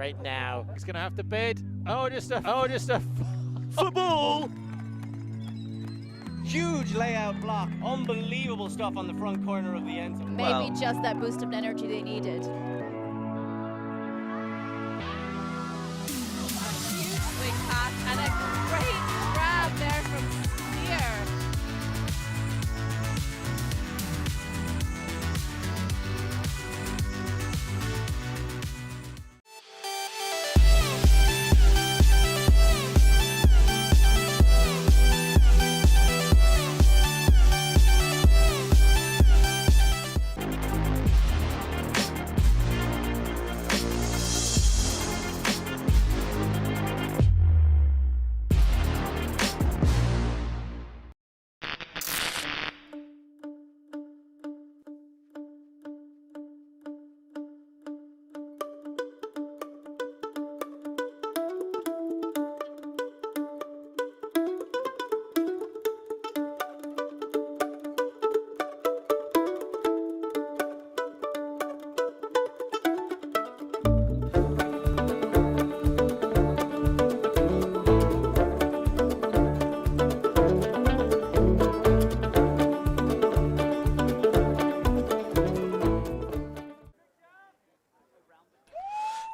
right now. He's going to have to bid. Oh, just a football. Huge layout block. Unbelievable stuff on the front corner of the end zone. Maybe just that boost of energy they needed. Huge swing pass and a great grab there from Spear.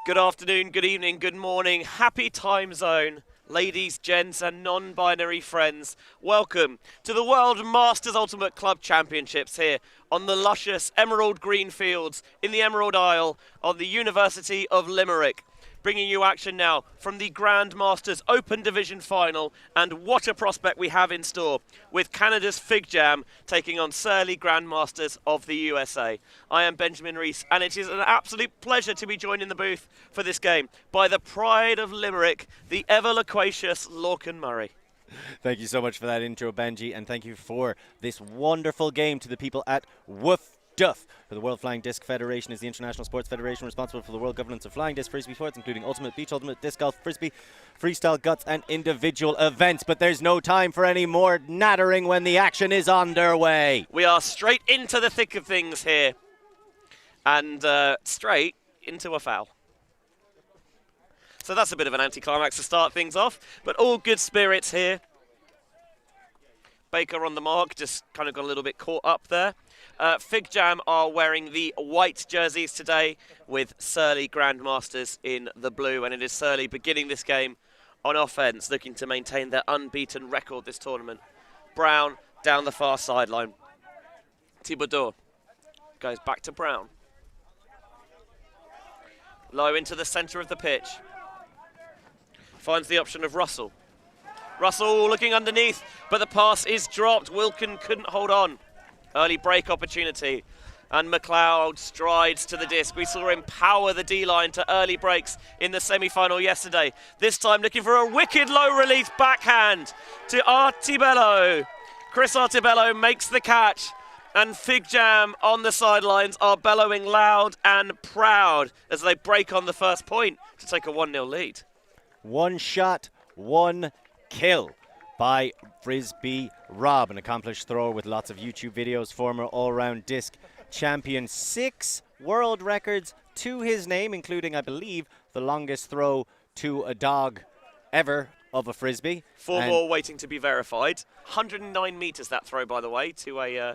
Good afternoon, good evening, good morning, happy time zone, ladies, gents and non-binary friends. Welcome to the World Masters Ultimate Club Championships here on the luscious emerald green fields in the Emerald Isle of the University of Limerick. Bringing you action now from the Grand Masters Open Division Final, and what a prospect we have in store with Canada's FIGJAM taking on Surly Grand Masters of the USA. I am Benjamin Rees, and it is an absolute pleasure to be joined in the booth for this game by the pride of Limerick, the ever-loquacious Lorcan Murray. Thank you so much for that intro, Benji, and thank you for this wonderful game to the people at WFDF. For the World Flying Disc Federation is the international sports federation responsible for the world governance of flying disc frisbee sports, including ultimate, beach ultimate, disc golf, frisbee, freestyle, guts, and individual events. But there's no time for any more nattering when the action is underway. We are straight into the thick of things here, and straight into a foul. So that's a bit of an anticlimax to start things off, but all good spirits here. Baker on the mark, just kind of got a little bit caught up there. FIGJAM are wearing the white jerseys today with Surly Grandmasters in the blue, and it is Surly beginning this game on offense, looking to maintain their unbeaten record this tournament. Brown down the far sideline. Thibodeau goes back to Brown. Low into the centre of the pitch. Finds the option of Russell. Russell looking underneath, but the pass is dropped. Wilkin couldn't hold on. Early break opportunity, and McLeod strides to the disc. We saw him power the D-line to early breaks in the semi-final yesterday. This time looking for a wicked low release backhand to Artibello. Chris Artibello makes the catch, and FIGJAM on the sidelines are bellowing loud and proud as they break on the first point to take a 1-0 lead. One shot, one kill by Frisbee Rob, an accomplished thrower with lots of YouTube videos, former all-round disc champion, 6 world records to his name, including, I believe, the longest throw to a dog ever of a Frisbee. 4 more waiting to be verified. 109 metres that throw, by the way, to a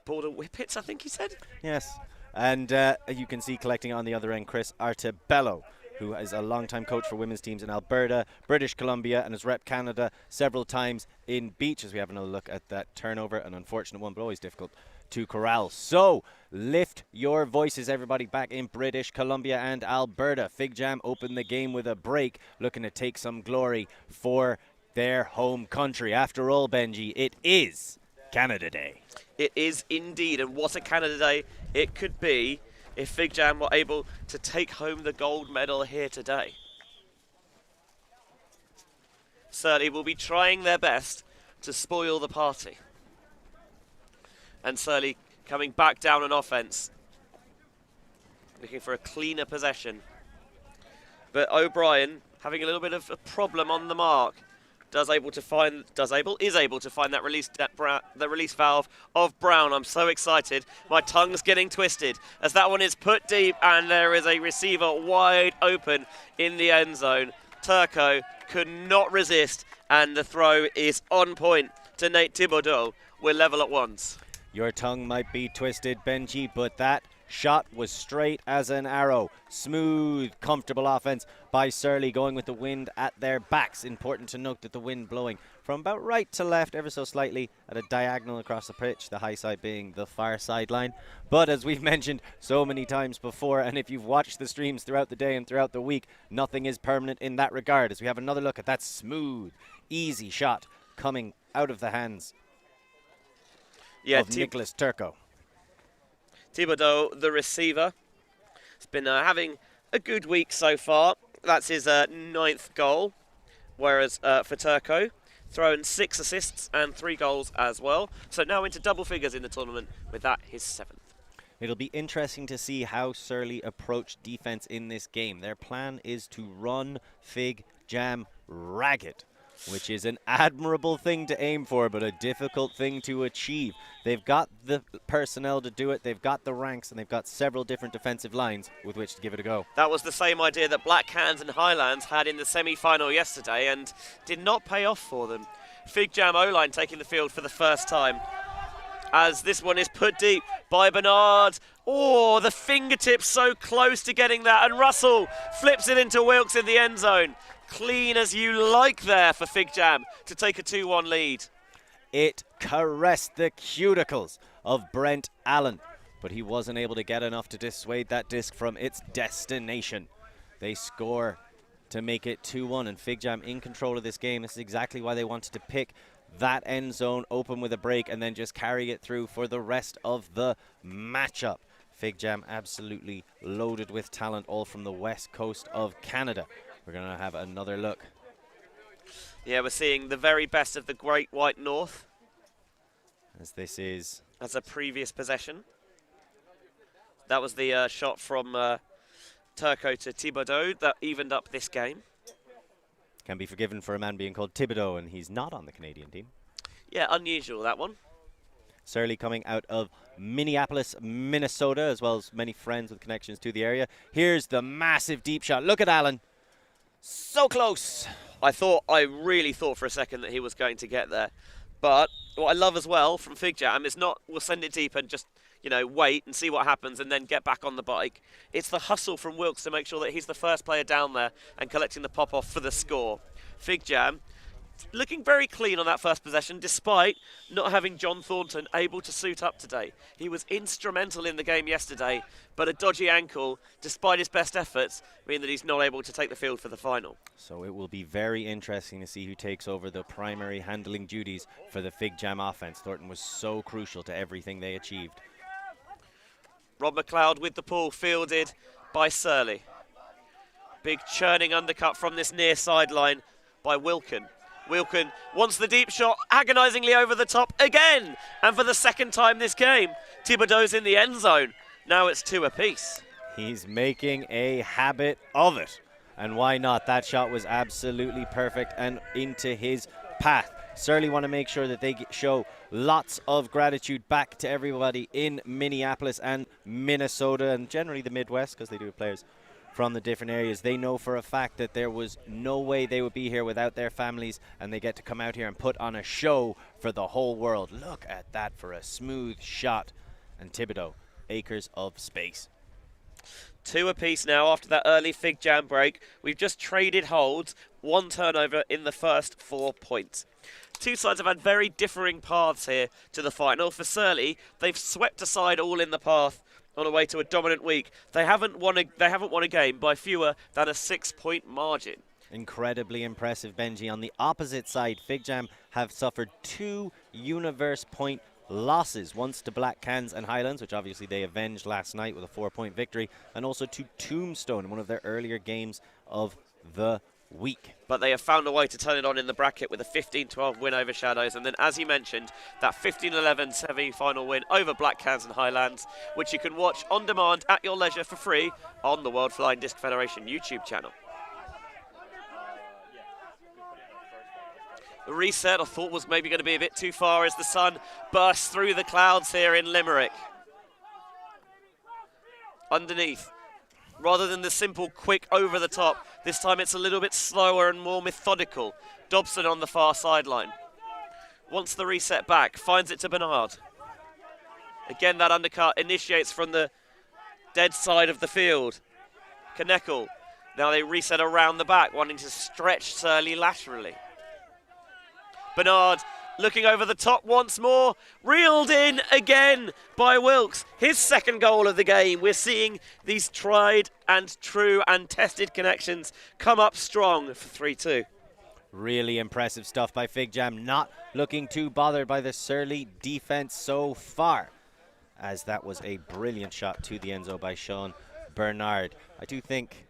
border whippets, I think he said. Yes, and you can see collecting on the other end Chris Artibello, who is a long-time coach for women's teams in Alberta, British Columbia, and has repped Canada several times in beach, as we have another look at that turnover, an unfortunate one, but always difficult to corral. So, lift your voices, everybody, back in British Columbia and Alberta. FIGJAM opened the game with a break, looking to take some glory for their home country. After all, Benji, it is Canada Day. It is indeed, and what a Canada Day it could be if FIGJAM were able to take home the gold medal here today. Surly will be trying their best to spoil the party. And Surly coming back down on offense, looking for a cleaner possession. But O'Brien having a little bit of a problem on the mark. is able to find that release valve of Brown. I'm so excited. My tongue's getting twisted as that one is put deep and there is a receiver wide open in the end zone. Turco could not resist and the throw is on point to Nate Thibodeau. We're level at ones. Your tongue might be twisted, Benji, but that shot was straight as an arrow. Smooth, comfortable offense by Surly, going with the wind at their backs. Important to note that the wind blowing from about right to left, ever so slightly, at a diagonal across the pitch, the high side being the far sideline. But as we've mentioned so many times before, and if you've watched the streams throughout the day and throughout the week, nothing is permanent in that regard, as we have another look at that smooth, easy shot coming out of the hands of Nicholas Turco. Thibodeau, the receiver, has been having a good week so far. That's his 9th goal, whereas for Turco, thrown 6 assists and 3 goals as well. So now into double figures in the tournament, with that his 7th. It'll be interesting to see how Surly approach defense in this game. Their plan is to run FIGJAM ragged, which is an admirable thing to aim for, but a difficult thing to achieve. They've got the personnel to do it, they've got the ranks, and they've got several different defensive lines with which to give it a go. That was the same idea that Black Cans and Highlands had in the semi-final yesterday and did not pay off for them. FIGJAM O-line taking the field for the first time, as this one is put deep by Bernard. Oh, the fingertips so close to getting that, and Russell flips it into Wilkes in the end zone. Clean as you like there for FIGJAM to take a 2-1 lead. It caressed the cuticles of Brent Allen, but he wasn't able to get enough to dissuade that disc from its destination. They score to make it 2-1, and FIGJAM in control of this game. This is exactly why they wanted to pick that end zone open with a break and then just carry it through for the rest of the matchup. FIGJAM absolutely loaded with talent, all from the west coast of Canada. We're going to have another look. Yeah, we're seeing the very best of the Great White North. As this is... as a previous possession. That was the shot from Turco to Thibodeau that evened up this game. Can be forgiven for a man being called Thibodeau, and he's not on the Canadian team. Yeah, unusual, that one. Surly coming out of Minneapolis, Minnesota, as well as many friends with connections to the area. Here's the massive deep shot. Look at Allen. So close. I really thought for a second that he was going to get there. But what I love as well from FIGJAM is not, we'll send it deep and just, you know, wait and see what happens and then get back on the bike. It's the hustle from Wilkes to make sure that he's the first player down there and collecting the pop-off for the score. FIGJAM looking very clean on that first possession, despite not having John Thornton able to suit up today. He was instrumental in the game yesterday, but a dodgy ankle, despite his best efforts, mean that he's not able to take the field for the final. So it will be very interesting to see who takes over the primary handling duties for the FIGJAM offense. Thornton was so crucial to everything they achieved. Rob McLeod with the pull, fielded by Surly. Big churning undercut from this near sideline by Wilkin. Wilkin wants the deep shot, agonisingly over the top again. And for the second time this game, Thibodeau's in the end zone. Now it's 2 apiece. He's making a habit of it. And why not? That shot was absolutely perfect and into his path. Surly want to make sure that they show lots of gratitude back to everybody in Minneapolis and Minnesota and generally the Midwest, because they do have players from the different areas. They know for a fact that there was no way they would be here without their families, and they get to come out here and put on a show for the whole world. Look at that for a smooth shot. And Thibodeau, acres of space. 2 apiece now after that early FIGJAM break. We've just traded holds, 1 turnover in the first 4 points. Two sides have had very differing paths here to the final. For Surly, they've swept aside all in the path on the way to a dominant week. They haven't won a game by fewer than a 6-point margin. Incredibly impressive, Benji. On the opposite side, FIGJAM have suffered 2 universe point losses, once to Black Cans and Highlands, which obviously they avenged last night with a 4-point victory, and also to Tombstone in one of their earlier games of the week. But they have found a way to turn it on in the bracket with a 15-12 win over Shadows, and then, as you mentioned, that 15-11 semi-final win over Black Cans and Highlands, which you can watch on demand at your leisure for free on the World Flying Disc Federation YouTube channel. The reset I thought was maybe going to be a bit too far as the sun bursts through the clouds here in Limerick. Underneath, rather than the simple, quick over the top, this time it's a little bit slower and more methodical. Dobson on the far sideline. Wants the reset back, finds it to Bernard. Again, that undercut initiates from the dead side of the field. Kneckel. Now they reset around the back, wanting to stretch Surly laterally. Bernard looking over the top once more, reeled in again by Wilkes. His second goal of the game. We're seeing these tried and true and tested connections come up strong for 3-2. Really impressive stuff by FIGJAM, not looking too bothered by the Surly defence so far, as that was a brilliant shot to the end zone by Sean Bernard. I do think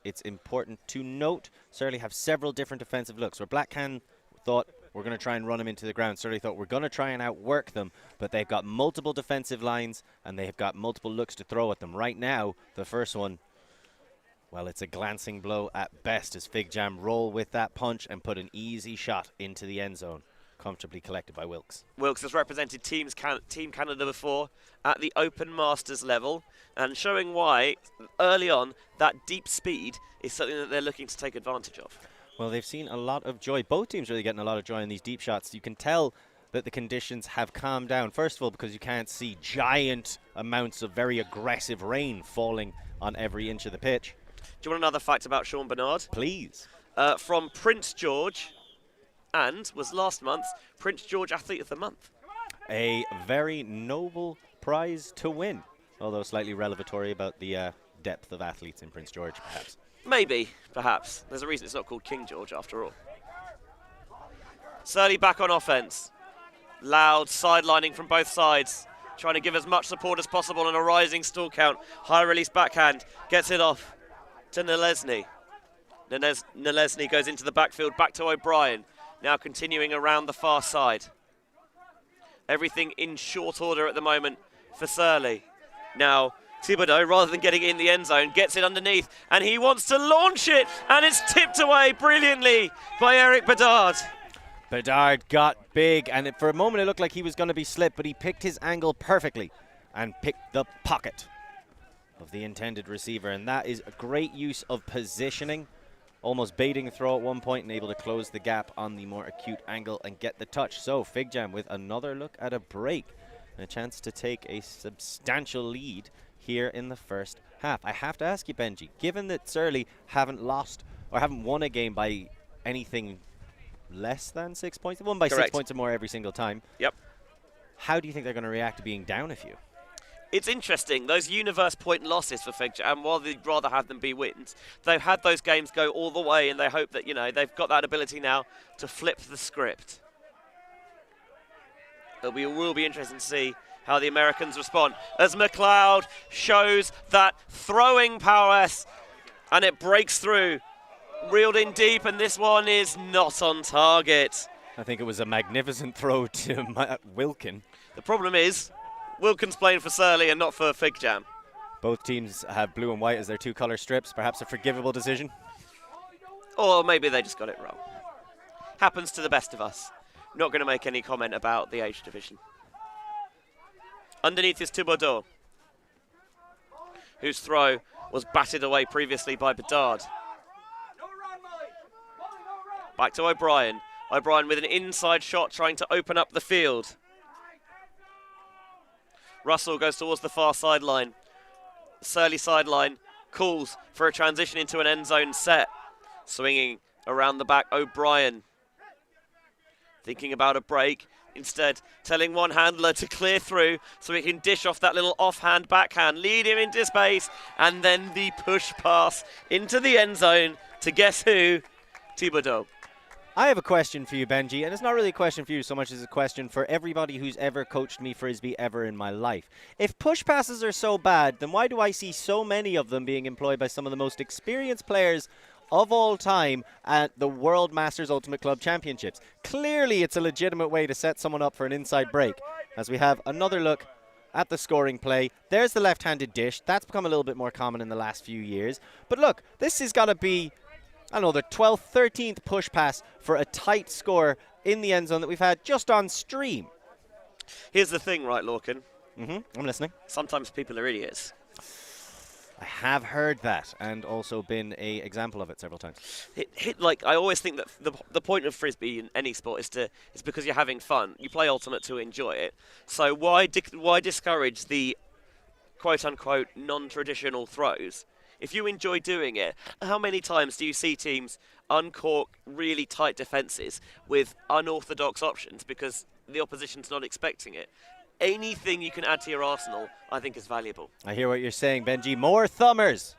it's important to note Surly have several different defensive looks, where Blackcan thought we're going to try and run them into the ground. Surly thought we're going to try and outwork them, but they've got multiple defensive lines and they've got multiple looks to throw at them. Right now, the first one, well, it's a glancing blow at best as FIGJAM roll with that punch and put an easy shot into the end zone, comfortably collected by Wilkes. Wilkes has represented Team Canada before at the Open Masters level, and showing why early on that deep speed is something that they're looking to take advantage of. Well, they've seen a lot of joy. Both teams really getting a lot of joy in these deep shots. You can tell that the conditions have calmed down. First of all, because you can't see giant amounts of very aggressive rain falling on every inch of the pitch. Do you want another fact about Sean Bernard? Please. From Prince George, and was last month's Prince George Athlete of the Month. A very noble prize to win, although slightly revelatory about the depth of athletes in Prince George, perhaps. Maybe, perhaps. There's a reason it's not called King George after all. Surly back on offense. Loud sidelining from both sides. Trying to give as much support as possible on a rising stall count. High release backhand. Gets it off to Nalesny. Nalesny goes into the backfield. Back to O'Brien. Now continuing around the far side. Everything in short order at the moment for Surly. Now Thibodeau, rather than getting it in the end zone, gets it underneath, and he wants to launch it, and it's tipped away brilliantly by Eric Bedard. Bedard got big, and for a moment it looked like he was going to be slipped, but he picked his angle perfectly and picked the pocket of the intended receiver, and that is a great use of positioning, almost baiting a throw at one point and able to close the gap on the more acute angle and get the touch. So FIGJAM with another look at a break and a chance to take a substantial lead here in the first half. I have to ask you, Benji, given that Surly haven't lost or haven't won a game by anything less than 6 points, they won by Correct. 6 points or more every single time. Yep. How do you think they're going to react to being down a few? It's interesting, those universe point losses for FIGJAM, and while they'd rather have them be wins, they've had those games go all the way, and they hope that, you know, they've got that ability now to flip the script. It will be interesting to see how the Americans respond as McLeod shows that throwing prowess, and it breaks through. Reeled in deep, and this one is not on target. I think it was a magnificent throw to Wilkin. The problem is, Wilkins playing for Surly and not for FIGJAM. Both teams have blue and white as their two colour strips. Perhaps a forgivable decision. Or maybe they just got it wrong. Happens to the best of us. Not going to make any comment about the age division. Underneath is Thibodeau, whose throw was batted away previously by Bedard. Back to O'Brien. O'Brien with an inside shot trying to open up the field. Russell goes towards the far sideline. Surly sideline calls for a transition into an end zone set. Swinging around the back, O'Brien. Thinking about a break. Instead, telling one handler to clear through so he can dish off that little offhand backhand, lead him into space, and then the push pass into the end zone to guess who? Thibodeau. I have a question for you, Benji, and it's not really a question for you so much as a question for everybody who's ever coached me Frisbee ever in my life. If push passes are so bad, then why do I see so many of them being employed by some of the most experienced players of all time at the World Masters Ultimate Club Championships? Clearly, it's a legitimate way to set someone up for an inside break. As we have another look at the scoring play. There's the left-handed dish. That's become a little bit more common in the last few years. But look, this has got to be Another 12th, 13th push pass for a tight score in the end zone that we've had just on stream. Here's the thing, right, Lorcan? I'm listening. Sometimes people are idiots. I have heard that and also been an example of it several times. Like, I always think that the point of Frisbee in any sport is because you're having fun. You play Ultimate to enjoy it. So why discourage the quote-unquote non-traditional throws? If you enjoy doing it, how many times do you see teams uncork really tight defences with unorthodox options because the opposition's not expecting it? Anything you can add to your arsenal, I think, is valuable. I hear what you're saying, Benji. More thumbers.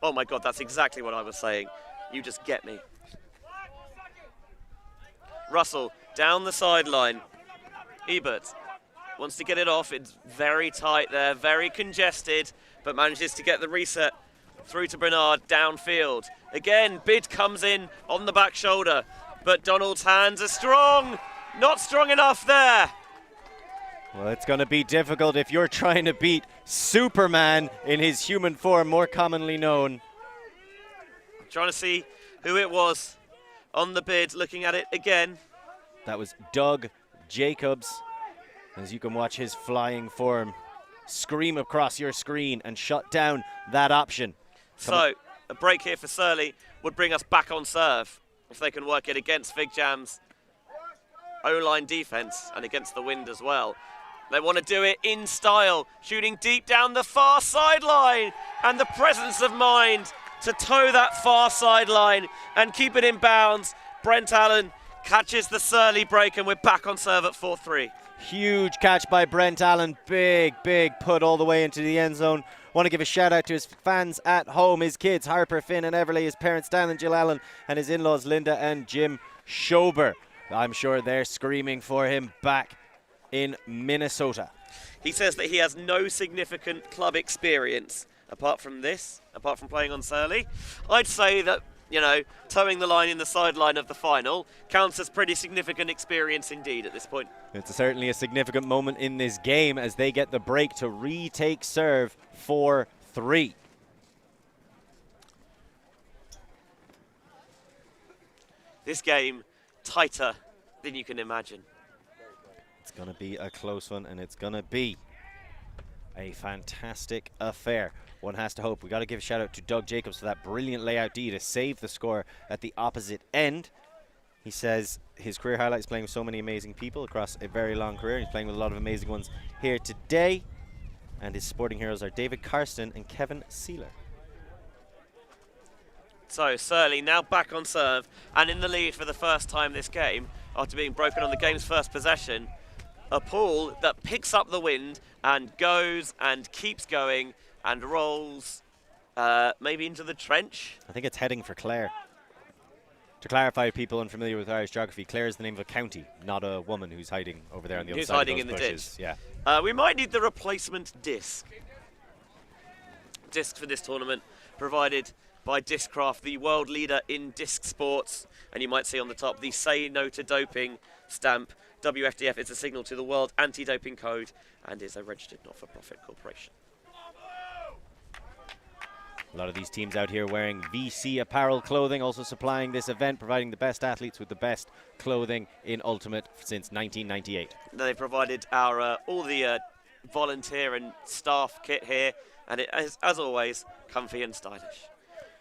Oh my God, that's exactly what I was saying. You just get me. Russell down the sideline. Ebert wants to get it off. It's very tight there, very congested, but manages to get the reset through to Bernard downfield. Again, Bid comes in on the back shoulder, but Donald's hands are strong. Not strong enough there. Well, it's going to be difficult if you're trying to beat Superman in his human form, more commonly known. Trying to see who it was on the bid, looking at it again. That was Doug Jacobs. As you can watch his flying form scream across your screen and shut down that option. So, a break here for Surly would bring us back on serve if they can work it against FIGJAM's O-line defense and against the wind as well. They want to do it in style, shooting deep down the far sideline, and the presence of mind to toe that far sideline and keep it in bounds. Brent Allen catches the Surly break, and we're back on serve at 4-3. Huge catch by Brent Allen. Big put all the way into the end zone. Want to give a shout out to his fans at home, his kids, Harper, Finn and Everly, his parents, Dan and Jill Allen, and his in-laws, Linda and Jim Schober. I'm sure they're screaming for him back in Minnesota. He says that he has no significant club experience apart from playing on Surly. I'd say that, you know, towing the line in the sideline of the final counts as pretty significant experience indeed at this point. It's certainly a significant moment in this game as they get the break to retake serve 4-3. This game tighter than you can imagine. It's going to be a close one, and it's going to be a fantastic affair. One has to hope. We got to give a shout out to Doug Jacobs for that brilliant layout D to save the score at the opposite end. He says his career highlight is playing with so many amazing people across a very long career. He's playing with a lot of amazing ones here today. And his sporting heroes are David Karsten and Kevin Sealer. So Surly now back on serve and in the lead for the first time this game after being broken on the game's first possession. A pool that picks up the wind and goes and keeps going and rolls maybe into the trench. I think it's heading for Clare. To clarify, people unfamiliar with Irish geography, Clare is the name of a county, not a woman who's hiding over there on the other side of those hiding in the bushes. ditch. Yeah. We might need the replacement disc. Disc for this tournament provided by Discraft, the world leader in disc sports. And you might see on the top the Say No to Doping stamp. WFDF is a signal to the World Anti-Doping Code and is a registered not-for-profit corporation. A lot of these teams out here wearing VC apparel clothing, also supplying this event, providing the best athletes with the best clothing in Ultimate since 1998. They provided our all the volunteer and staff kit here, and it is, as always, comfy and stylish.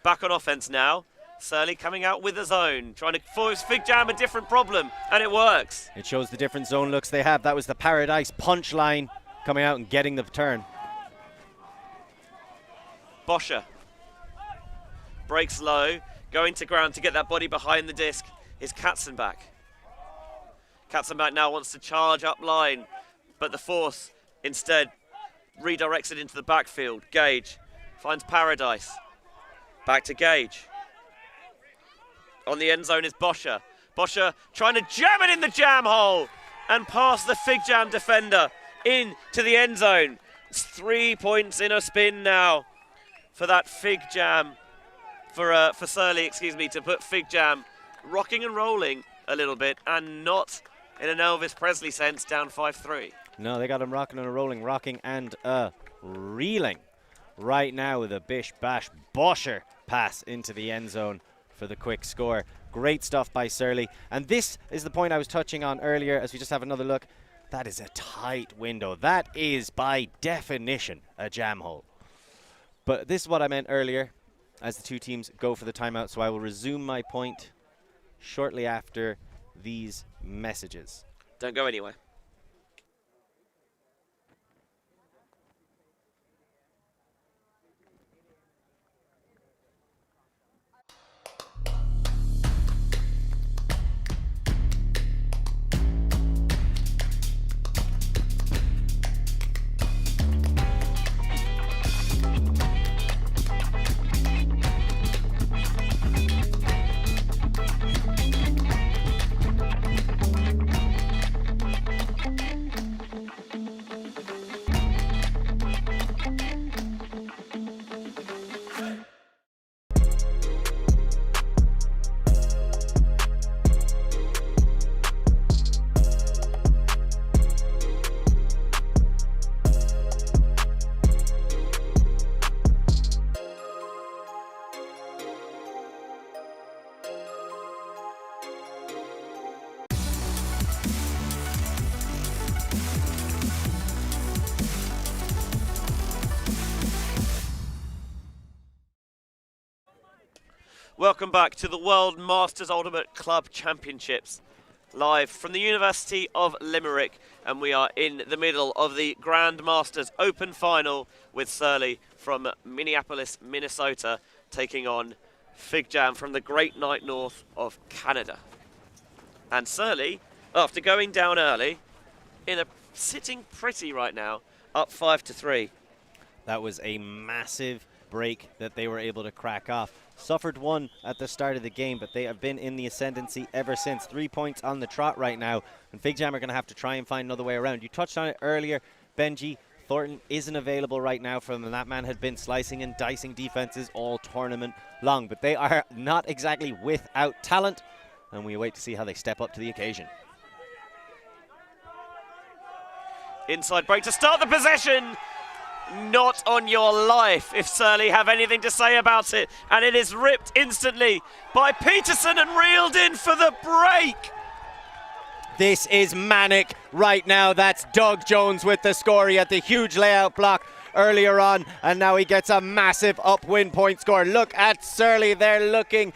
Back on offense now. Surly coming out with a zone, trying to force FIGJAM a different problem, and it works. It shows the different zone looks they have. That was the Paradise punch line coming out and getting the turn. Boscher breaks low, going to ground to get that body behind the disc is Katzenbach. Katzenbach now wants to charge up line, but the force instead redirects it into the backfield. Gage finds Paradise. Back to Gage. On the end zone is Boscher. Boscher trying to jam it in the jam hole and pass the FIGJAM defender into the end zone. It's 3 points in a spin now for that FIGJAM, for Surly, excuse me, to put FIGJAM rocking and rolling a little bit and not in an Elvis Presley sense down 5-3. No, they got him rocking and rolling, rocking and reeling right now with a bish bash Boscher pass into the end zone for the quick score. Great stuff by Surly. And this is the point I was touching on earlier as we just have another look. That is a tight window. That is, by definition, a jam hole. But this is what I meant earlier as the two teams go for the timeout. So I will resume my point shortly after these messages. Don't go anywhere. Welcome back to the World Masters Ultimate Club Championships, live from the University of Limerick, and we are in the middle of the Grand Masters Open Final with Surly from Minneapolis, Minnesota, taking on FIGJAM from the Great Night North of Canada. And Surly, after going down early, sitting pretty right now, up 5-3. That was a massive break that they were able to crack off. Suffered one at the start of the game, but they have been in the ascendancy ever since. 3 points on the trot right now, and FIGJAM are going to have to try and find another way around. You touched on it earlier, Benji. Thornton isn't available right now for them, and that man had been slicing and dicing defenses all tournament long, but they are not exactly without talent, and we wait to see how they step up to the occasion. Inside break to start the possession. Not on your life if Surly have anything to say about it. And it is ripped instantly by Peterson and reeled in for the break. This is manic right now. That's Doug Jones with the score. He had the huge layout block earlier on, and now he gets a massive upwind point score. Look at Surly. They're looking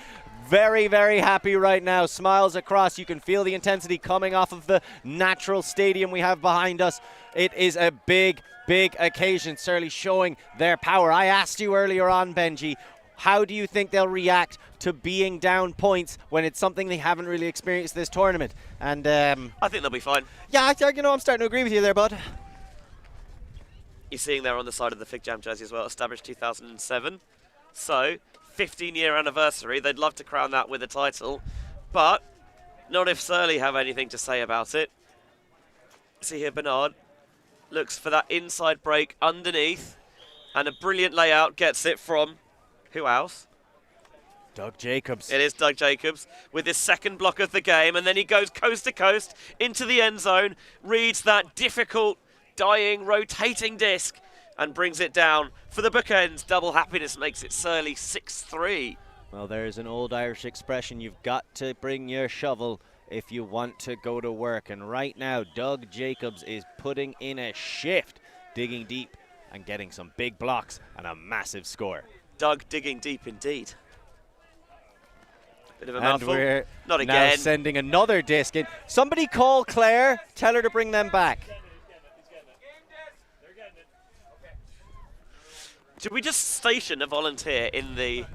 very, very happy right now. Smiles across. You can feel the intensity coming off of the natural stadium we have behind us. It is a big occasion. Surly showing their power. I asked you earlier on, Benji, how do you think they'll react to being down points when it's something they haven't really experienced this tournament? And I think they'll be fine. Yeah, I'm starting to agree with you there, bud. You're seeing there on the side of the FIGJAM jersey as well, established 2007. So, 15-year anniversary. They'd love to crown that with a title, but not if Surly have anything to say about it. See here, Bernard looks for that inside break underneath, and a brilliant layout gets it from who else? Doug Jacobs. It is Doug Jacobs with his second block of the game, and then he goes coast to coast into the end zone, reads that difficult, dying, rotating disc, and brings it down for the bookends. Double happiness makes it Surly 6-3. Well, there's an old Irish expression, you've got to bring your shovel if you want to go to work. And right now, Doug Jacobs is putting in a shift, digging deep and getting some big blocks and a massive score. Doug digging deep indeed. Bit of a and mouthful. We're Not now again. Sending another disc in. Somebody call Claire, tell her to bring them back. Should we just station a volunteer in the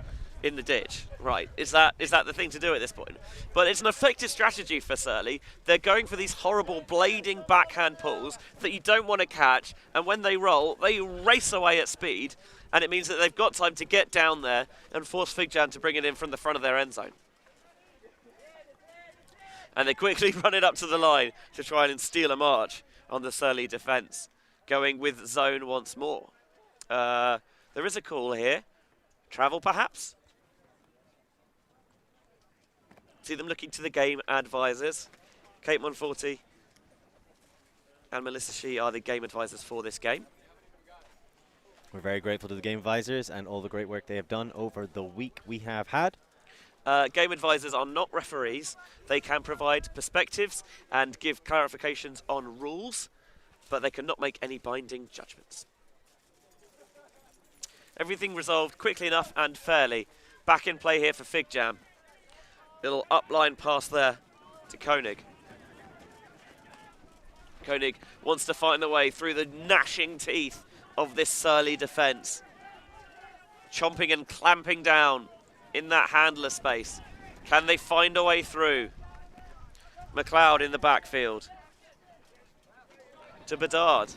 ditch? Right, is that the thing to do at this point? But it's an effective strategy for Surly. They're going for these horrible blading backhand pulls that you don't want to catch, and when they roll, they race away at speed, and it means that they've got time to get down there and force FIGJAM to bring it in from the front of their end zone. And they quickly run it up to the line to try and steal a march on the Surly defense, going with zone once more. There is a call here. Travel, perhaps? See them looking to the game advisors. Kate Monforti and Melissa Shee are the game advisors for this game. We're very grateful to the game advisors and all the great work they have done over the week we have had. game advisors are not referees. They can provide perspectives and give clarifications on rules, but they cannot make any binding judgments. Everything resolved quickly enough and fairly. Back in play here for FIGJAM. Little upline pass there to Koenig. Koenig wants to find a way through the gnashing teeth of this surly defence. Chomping and clamping down in that handler space. Can they find a way through? McLeod in the backfield. To Bedard.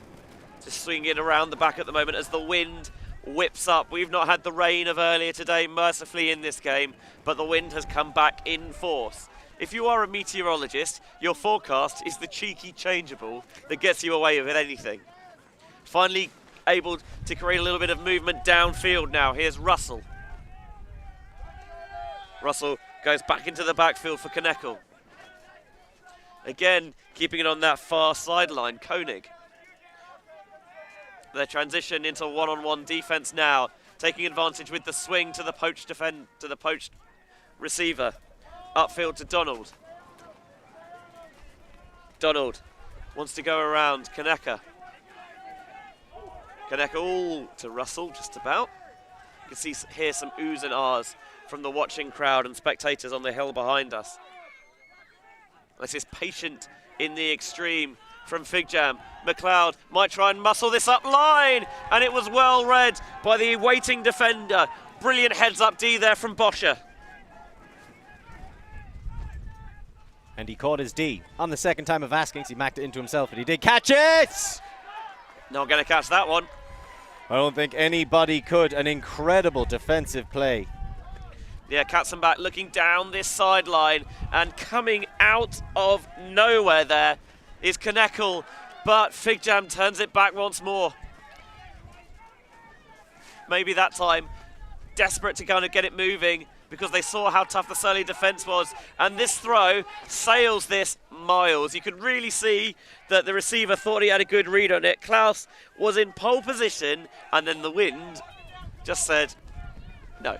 Just swinging it around the back at the moment as the wind whips up. We've not had the rain of earlier today, mercifully, in this game, but the wind has come back in force. If you are a meteorologist, your forecast is the cheeky changeable that gets you away with anything. Finally able to create a little bit of movement downfield now. Here's Russell. Russell goes back into the backfield for Knekl. Again, keeping it on that far sideline, Koenig. Their transition into one-on-one defense now, taking advantage with the swing to the poached receiver. Upfield to Donald. Donald wants to go around Knekl. Knekl all to Russell, just about. You can hear some oohs and ahs from the watching crowd and spectators on the hill behind us. This is patient in the extreme from FIGJAM. McLeod might try and muscle this up line, and it was well read by the waiting defender. Brilliant heads-up D there from Boscher. And he caught his D. On the second time of asking, he macked it into himself, and he did catch it! Not going to catch that one. I don't think anybody could. An incredible defensive play. Yeah, Katzenbach looking down this sideline, and coming out of nowhere there is Knekl, but FIGJAM turns it back once more. Maybe that time, desperate to kind of get it moving because they saw how tough the Surly defence was, and this throw sails this miles. You could really see that the receiver thought he had a good read on it. Klaus was in pole position, and then the wind just said no.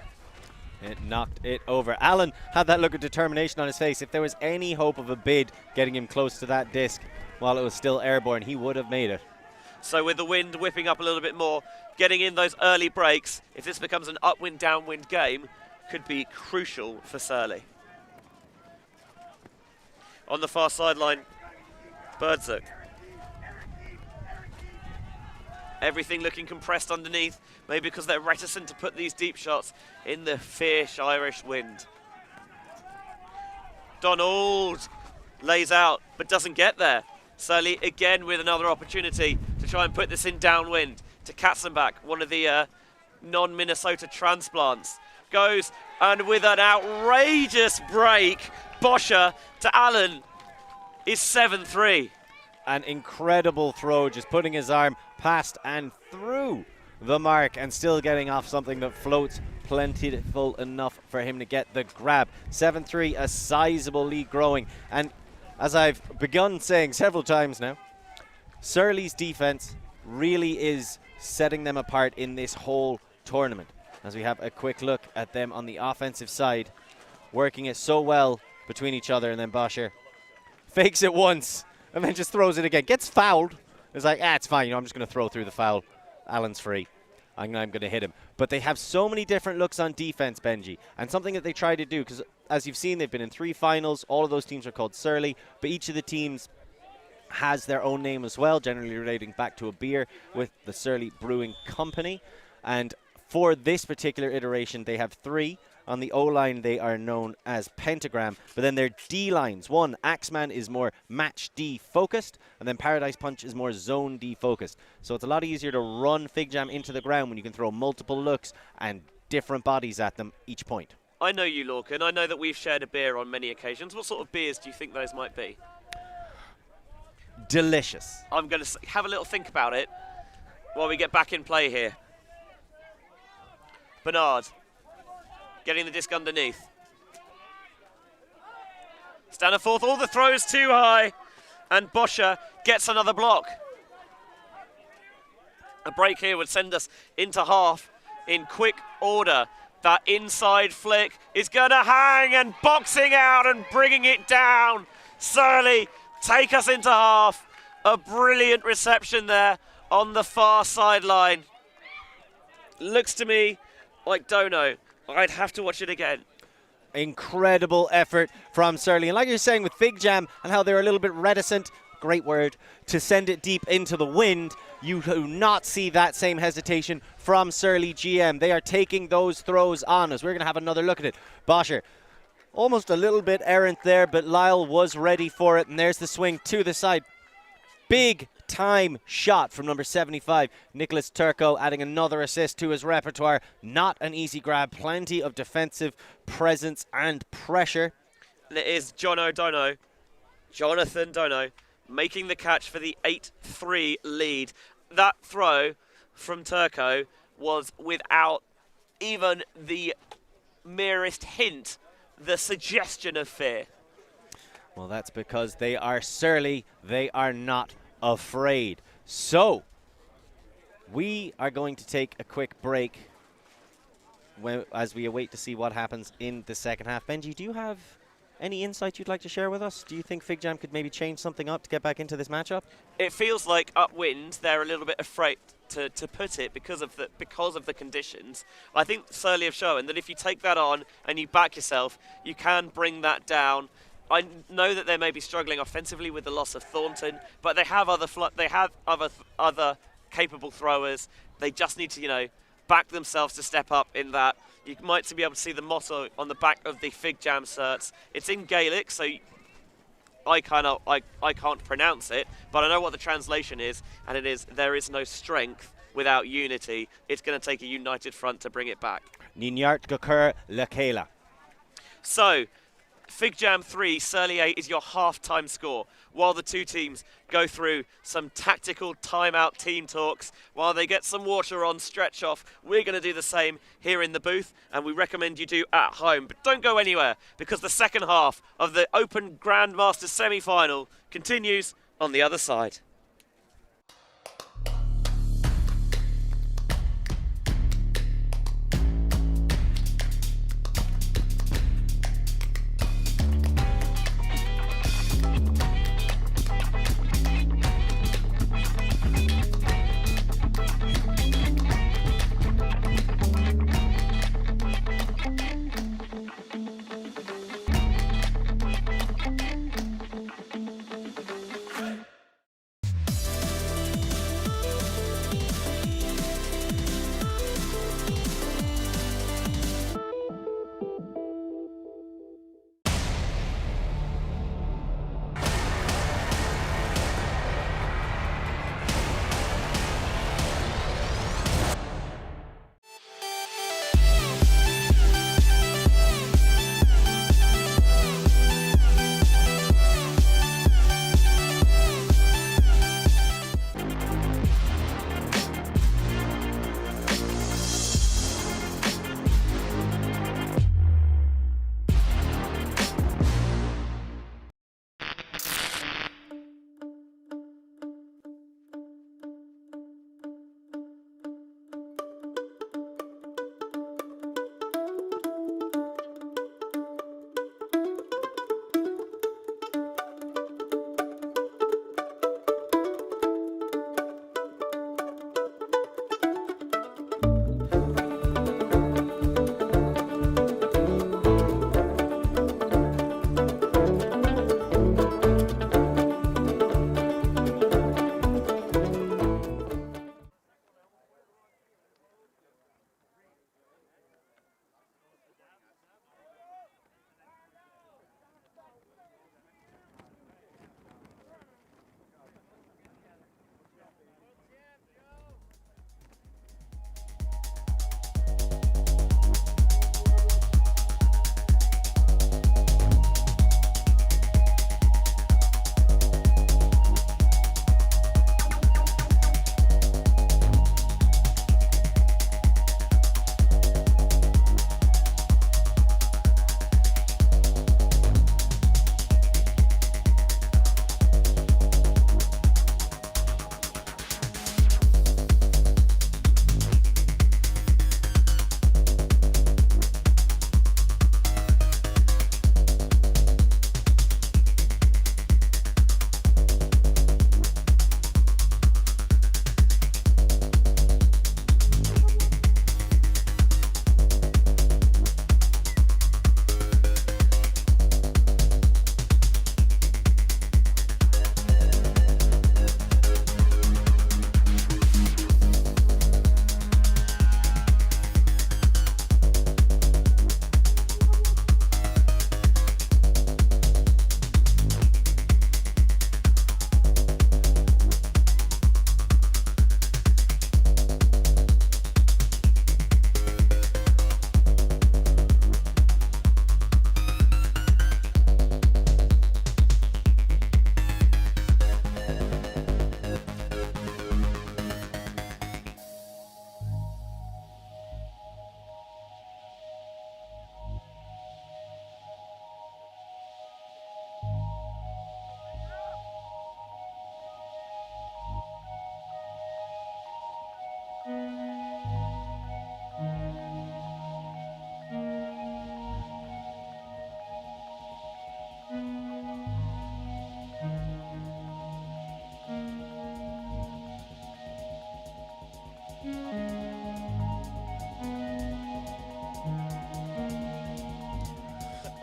It knocked it over. Allen had that look of determination on his face. If there was any hope of a bid getting him close to that disc while it was still airborne, he would have made it. So with the wind whipping up a little bit more, getting in those early breaks, if this becomes an upwind-downwind game, could be crucial for Surly. On the far sideline, Birdzuk. Everything looking compressed underneath, maybe because they're reticent to put these deep shots in the fierce Irish wind. Donald lays out, but doesn't get there. Surly again with another opportunity to try and put this in downwind to Katzenbach, one of the non-Minnesota transplants. Goes, and with an outrageous break, Boscher to Allen is 7-3. An incredible throw, just putting his arm past and through the mark and still getting off something that floats plentiful enough for him to get the grab. 7-3, a sizable lead growing. And as I've begun saying several times now, Surly's defense really is setting them apart in this whole tournament. As we have a quick look at them on the offensive side, working it so well between each other, and then Boscher fakes it once and then just throws it again. Gets fouled. It's like, it's fine, I'm just going to throw through the foul. Allen's free. I'm going to hit him. But they have so many different looks on defense, Benji, and something that they try to do, because as you've seen, they've been in 3 finals. All of those teams are called Surly, but each of the teams has their own name as well, generally relating back to a beer with the Surly Brewing Company. And for this particular iteration, they have 3. On the O-line, they are known as Pentagram, but then their D-lines. One, Axeman is more match D focused, and then Paradise Punch is more zone D focused. So it's a lot easier to run FIGJAM into the ground when you can throw multiple looks and different bodies at them each point. I know you, Lorcan. I know that we've shared a beer on many occasions. What sort of beers do you think those might be? Delicious. I'm going to have a little think about it while we get back in play here. Bernard getting the disc underneath. Staniforth, all the throws too high, and Boscher gets another block. A break here would send us into half in quick order. That inside flick is going to hang, and boxing out and bringing it down. Surly take us into half. A brilliant reception there on the far sideline. Looks to me like Dono. I'd have to watch it again. Incredible effort from Surly. And like you're saying with FIGJAM and how they're a little bit reticent, great word, to send it deep into the wind, you do not see that same hesitation from Surly GM. They are taking those throws on us. We're going to have another look at it. Bosher, almost a little bit errant there, but Lyle was ready for it. And there's the swing to the side. Big time shot from number 75, Nicholas Turco, adding another assist to his repertoire. Not an easy grab, plenty of defensive presence and pressure. And it is Jonathan Dono, making the catch for the 8-3 lead. That throw from Turco was without even the merest hint, the suggestion of fear. Well, that's because they are Surly. They are not afraid. So, we are going to take a quick break as we await to see what happens in the second half. Benji, do you have any insight you'd like to share with us? Do you think FIGJAM could maybe change something up to get back into this matchup? It feels like upwind, they're a little bit afraid to put it because of the conditions. I think Surly have shown that if you take that on and you back yourself, you can bring that down. I know that they may be struggling offensively with the loss of Thornton, but they have other capable throwers. They just need to, back themselves to step up in that. You might be able to see the motto on the back of the FIGJAM shirts. It's in Gaelic, so I can't pronounce it, but I know what the translation is, and it is, there is no strength without unity. It's going to take a united front to bring it back. Ninyart Gakur Lakela. So, FIGJAM 3, Surly 8 is your half-time score, while the two teams go through some tactical timeout team talks, while they get some water on stretch off. We're going to do the same here in the booth, and we recommend you do at home. But don't go anywhere, because the second half of the Open Grandmaster semi-final continues on the other side.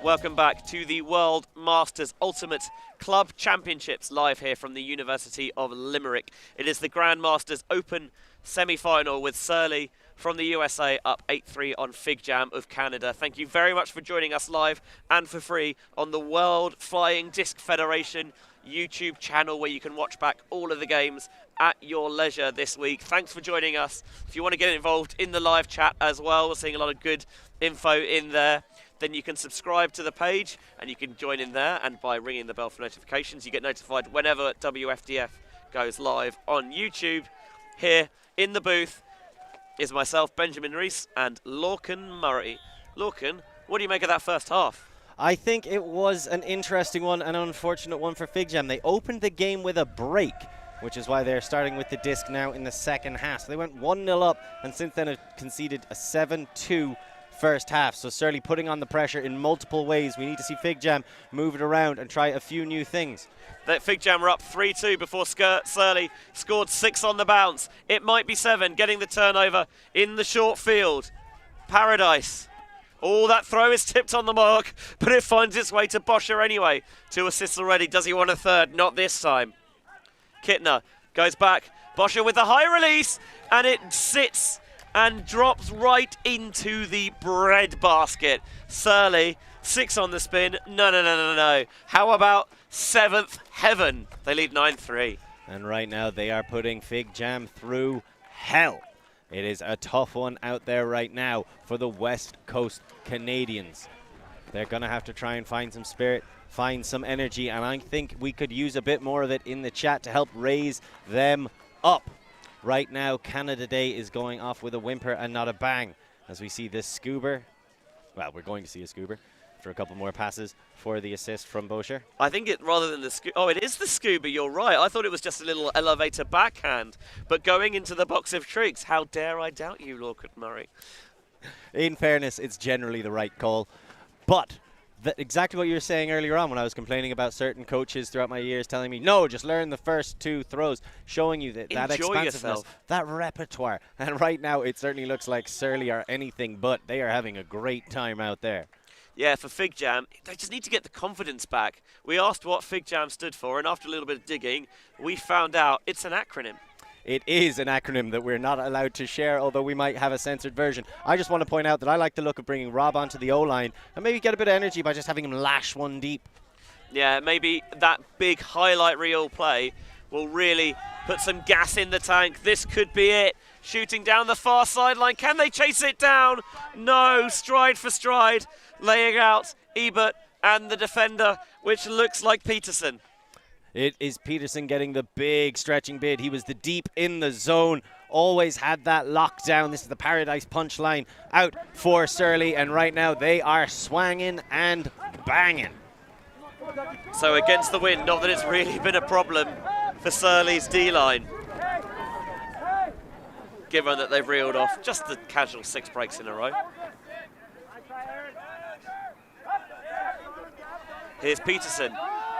Welcome back to the World Masters Ultimate Club Championships, live here from the University of Limerick. It is the Grandmasters Open semi-final with Surly from the USA up 8-3 on FIGJAM of Canada. Thank you very much for joining us live and for free on the World Flying Disc Federation YouTube channel, where you can watch back all of the games at your leisure this week. Thanks for joining us. If you want to get involved in the live chat as well, we're seeing a lot of good info in there. Then you can subscribe to the page and you can join in there, and by ringing the bell for notifications you get notified whenever WFDF goes live on YouTube. Here in the booth is myself, Benjamin Rees, and Lorcan Murray. Lorcan, what do you make of that first half? I think it was an interesting one, an unfortunate one for FIGJAM. They opened the game with a break, which is why they're starting with the disc now in the second half. So they went 1-0 up, and since then have conceded a 7-2 first half. So Surly putting on the pressure in multiple ways. We need to see FIGJAM move it around and try a few new things. That FIGJAM were up 3-2 before Surly scored 6 on the bounce. It might be 7, getting the turnover in the short field. Paradise. Oh, that throw is tipped on the mark, but it finds its way to Boscher anyway. 2 assists already. Does he want a third? Not this time. Kittner goes back. Boscher with the high release, and it sits and drops right into the bread basket. Surly, 6 on the spin. No. How about 7th heaven? They lead 9-3. And right now they are putting FIGJAM through hell. It is a tough one out there right now for the West Coast Canadians. They're going to have to try and find some spirit, find some energy, and I think we could use a bit more of it in the chat to help raise them up. Right now, Canada Day is going off with a whimper and not a bang, as we see this Scuba. Well, we're going to see a Scuba for a couple more passes for the assist from Boscher. I think it, rather than the Scuba, oh, it is the Scuba, you're right. I thought it was just a little elevator backhand, but going into the box of tricks, how dare I doubt you, Lorcan Murray. In fairness, it's generally the right call, but exactly what you were saying earlier on when I was complaining about certain coaches throughout my years telling me, no, just learn the first 2 throws, showing you that expansiveness, yourself. that repertoire. And right now it certainly looks like Surly are anything but. They are having a great time out there. Yeah, for FIGJAM, they just need to get the confidence back. We asked what FIGJAM stood for, and after a little bit of digging, we found out it's an acronym. It is an acronym that we're not allowed to share, although we might have a censored version. I just want to point out that I like the look of bringing Rob onto the O-line and maybe get a bit of energy by just having him lash one deep. Yeah, maybe that big highlight reel play will really put some gas in the tank. This could be it. Shooting down the far sideline. Can they chase it down? No, stride for stride. Laying out Ebert and the defender, which looks like Peterson. It is Peterson getting the big stretching bid. He was the deep in the zone, always had that lockdown. This is the Paradise punchline out for Surly, and right now they are swanging and banging. So against the wind, not that it's really been a problem for Surly's D-line, given that they've reeled off just the casual 6 breaks in a row. Here's Peterson,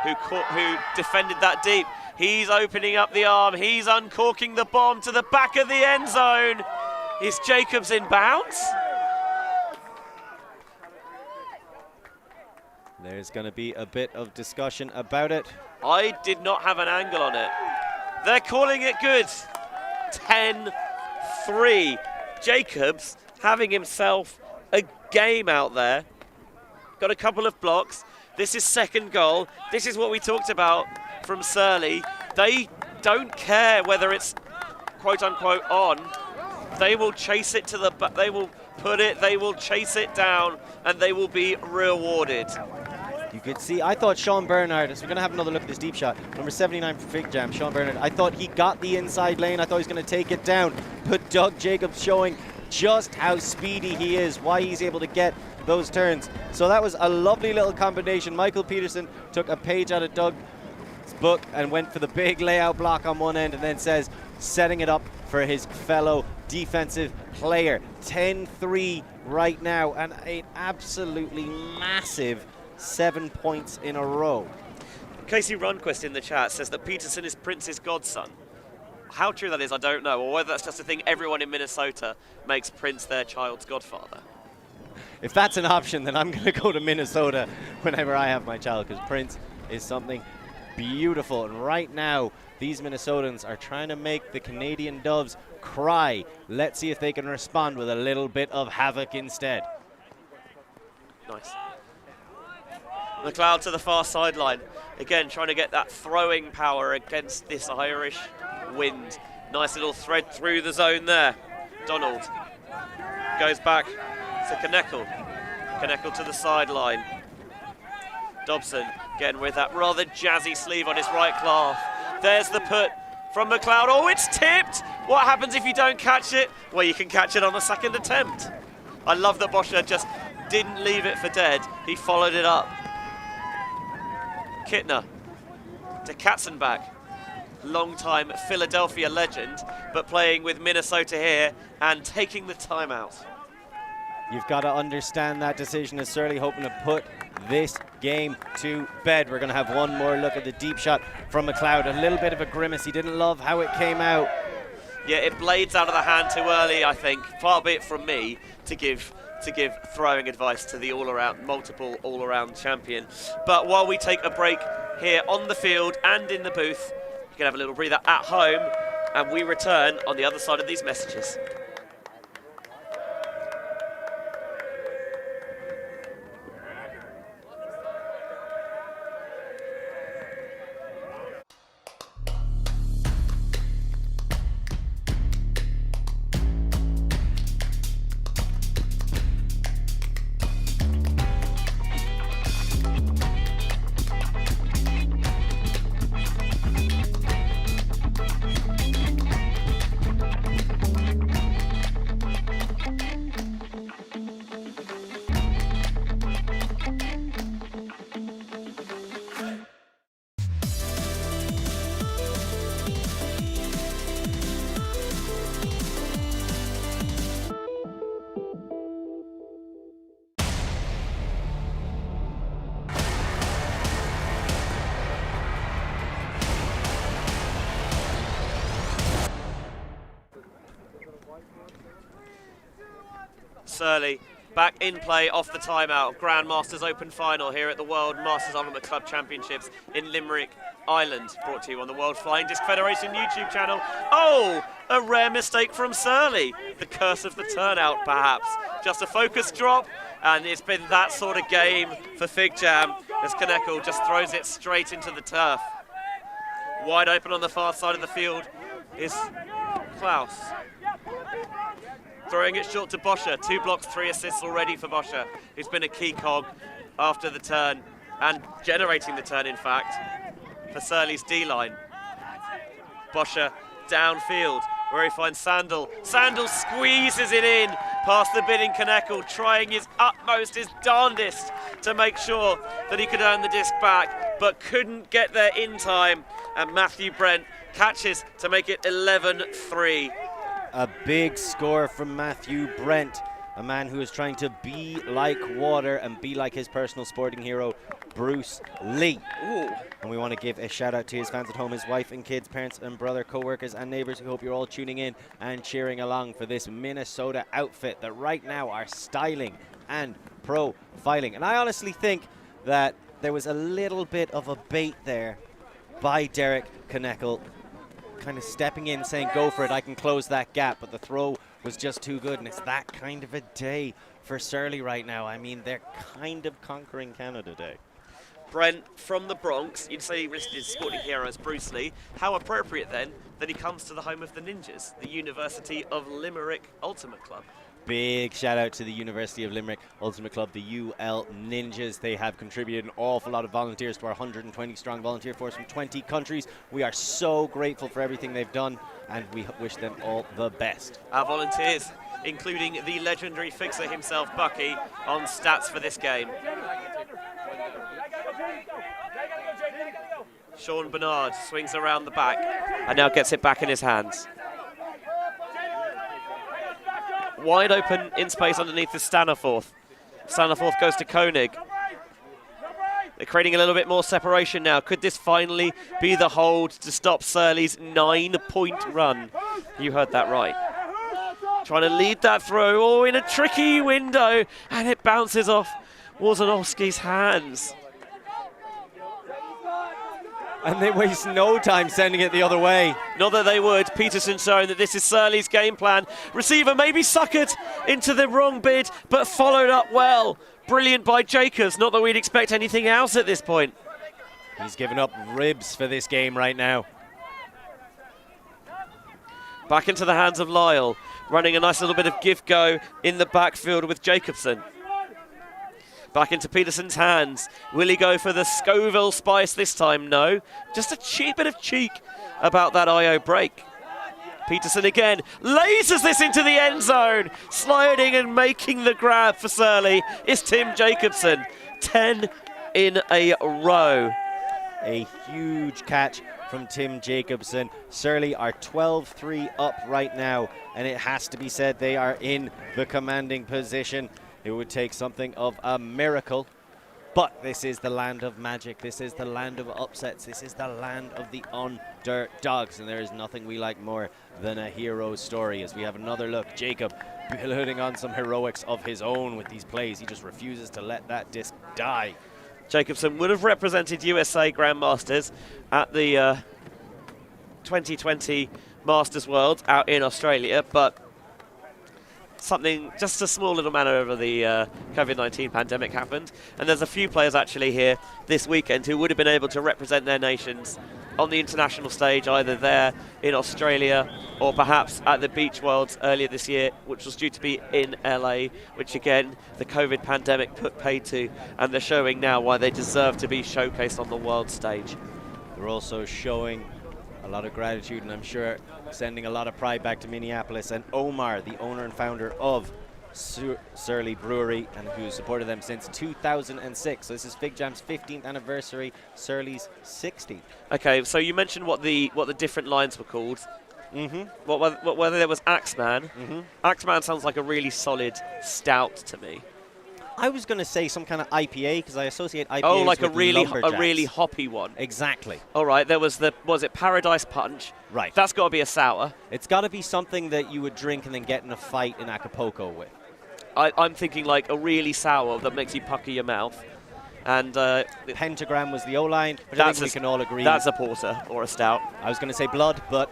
who defended that deep. He's opening up the arm. He's uncorking the bomb to the back of the end zone. Is Jacobs in bounds? There's going to be a bit of discussion about it. I did not have an angle on it. They're calling it good. 10-3. Jacobs having himself a game out there. Got a couple of blocks. This is second goal. This is what we talked about from Surly. They don't care whether it's quote unquote on. They will chase it to the back. They will put it, they will chase it down, and they will be rewarded. You could see, I thought Sean Bernard, so we're going to have another look at this deep shot. Number 79 for FIGJAM, Sean Bernard. I thought he got the inside lane. I thought he was going to take it down. But Doug Jacobs showing just how speedy he is, why he's able to get those turns. So that was a lovely little combination. Michael Peterson took a page out of Doug's book and went for the big layout block on one end, and then says, setting it up for his fellow defensive player. 10-3 right now, and an absolutely massive 7 points in a row. Casey Runquist in the chat says that Peterson is Prince's godson. How true that is, I don't know, or whether that's just a thing everyone in Minnesota makes Prince their child's godfather. if that's an option, then I'm going to go to Minnesota whenever I have my child, because Prince is something beautiful. And right now, these Minnesotans are trying to make the Canadian Doves cry. Let's see if they can respond with a little bit of havoc instead. Nice. McLeod to the far sideline. Again, trying to get that throwing power against this Irish wind. Nice little thread through the zone there. Donald goes back to Knekel. Knekel to the sideline. Dobson, again with that rather jazzy sleeve on his right calf. There's the put from McLeod. Oh, it's tipped! What happens if you don't catch it? Well, you can catch it on a second attempt. I love that Boscher just didn't leave it for dead. He followed it up. Kittner to Katzenbach. Long-time Philadelphia legend, but playing with Minnesota here and taking the timeout. You've got to understand that decision as Surly hoping to put this game to bed. We're going to have one more look at the deep shot from McLeod. A little bit of a grimace. He didn't love how it came out. Yeah, it blades out of the hand too early, I think. Far be it from me to give throwing advice to the multiple all-around champion. But while we take a break here on the field and in the booth, you can have a little breather at home, and we return on the other side of these messages. Surly back in play off the timeout. Grandmasters Open Final here at the World Masters Ultimate Club Championships in Limerick, Ireland. Brought to you on the World Flying Disc Federation YouTube channel. Oh, a rare mistake from Surly. The curse of the turnout, perhaps. Just a focus drop, and it's been that sort of game for FIGJAM as Knekel just throws it straight into the turf. Wide open on the far side of the field is Klaus. Throwing it short to Boscher. 2 blocks, 3 assists already for Boscher, who's been a key cog after the turn and generating the turn, in fact, for Surly's D-line. Boscher downfield where he finds Sandel. Sandel squeezes it in past the bidding Knekel, trying his utmost, his darndest to make sure that he could earn the disc back, but couldn't get there in time. And Matthew Brent catches to make it 11-3. A big score from Matthew Brent, a man who is trying to be like water and be like his personal sporting hero, Bruce Lee. Ooh. And we want to give a shout out to his fans at home, his wife and kids, parents and brother, co-workers and neighbors. We hope you're all tuning in and cheering along for this Minnesota outfit that right now are styling and profiling. And I honestly think that there was a little bit of a bait there by Derek Knekel, kind of stepping in, saying, go for it, I can close that gap, but the throw was just too good, and it's that kind of a day for Surly right now. I mean, they're kind of conquering Canada Day. Brent from the Bronx, you'd say he listed his sporting hero as Bruce Lee. How appropriate then that he comes to the home of the Ninjas, the University of Limerick Ultimate Club. Big shout out to the University of Limerick Ultimate Club, the UL Ninjas. They have contributed an awful lot of volunteers to our 120 strong volunteer force from 20 countries. We are so grateful for everything they've done, and we wish them all the best. Our volunteers, including the legendary fixer himself, Bucky, on stats for this game. Sean Bernard swings around the back and now gets it back in his hands. Wide open in space underneath is Staniforth. Staniforth goes to Koenig. They're creating a little bit more separation now. Could this finally be the hold to stop Surly's 9-point run? You heard that right. trying to lead that throw. Oh, in a tricky window, and it bounces off Wozanowski's hands. And they waste no time sending it the other way. Not that they would. Peterson showing that this is Surly's game plan. Receiver maybe suckered into the wrong bid, but followed up well. Brilliant by Jacobs. Not that we'd expect anything else at this point. He's given up ribs for this game right now. Back into the hands of Lyle. Running a nice little bit of give-go in the backfield with Jacobson. Back into Peterson's hands. Will he go for the Scoville Spice this time? No. Just a cheap bit of cheek about that IO break. Peterson again lasers this into the end zone. Sliding and making the grab for Surly is Tim Jacobson. 10 in a row. A huge catch from Tim Jacobson. Surly are 12-3 up right now, and it has to be said they are in the commanding position. It would take something of a miracle, but this is the land of magic. This is the land of upsets. This is the land of the underdogs, and there is nothing we like more than a hero story. As we have another look, Jacob building on some heroics of his own with these plays. He just refuses to let that disc die. Jacobson would have represented USA Grandmasters at the 2020 Masters World out in Australia, but something, just a small little matter over the COVID-19 pandemic happened, and there's a few players actually here this weekend who would have been able to represent their nations on the international stage, either there in Australia or perhaps at the Beach Worlds earlier this year, which was due to be in LA, which again the COVID pandemic put paid to, and they're showing now why they deserve to be showcased on the world stage. They're also showing a lot of gratitude, and I'm sure sending a lot of pride back to Minneapolis. And Omar, the owner and founder of Surly Brewery, and who's supported them since 2006. So this is FIGJAM's 15th anniversary, Surly's 60th. Okay, so you mentioned what the different lines were called. Mm-hmm. Whether there was Axeman. Mm-hmm. Axeman sounds like a really solid stout to me. I was going to say some kind of IPA, because I associate IPAs Oh, like with a really lumberjacks. hoppy one. Exactly. All right, there was was it Paradise Punch? Right. That's got to be a sour. It's got to be something that you would drink and then get in a fight in Acapulco with. I'm thinking like a really sour that makes you pucker your mouth. And Pentagram was the O-line, but I think we can all agree. That's a porter or a stout. I was going to say blood, but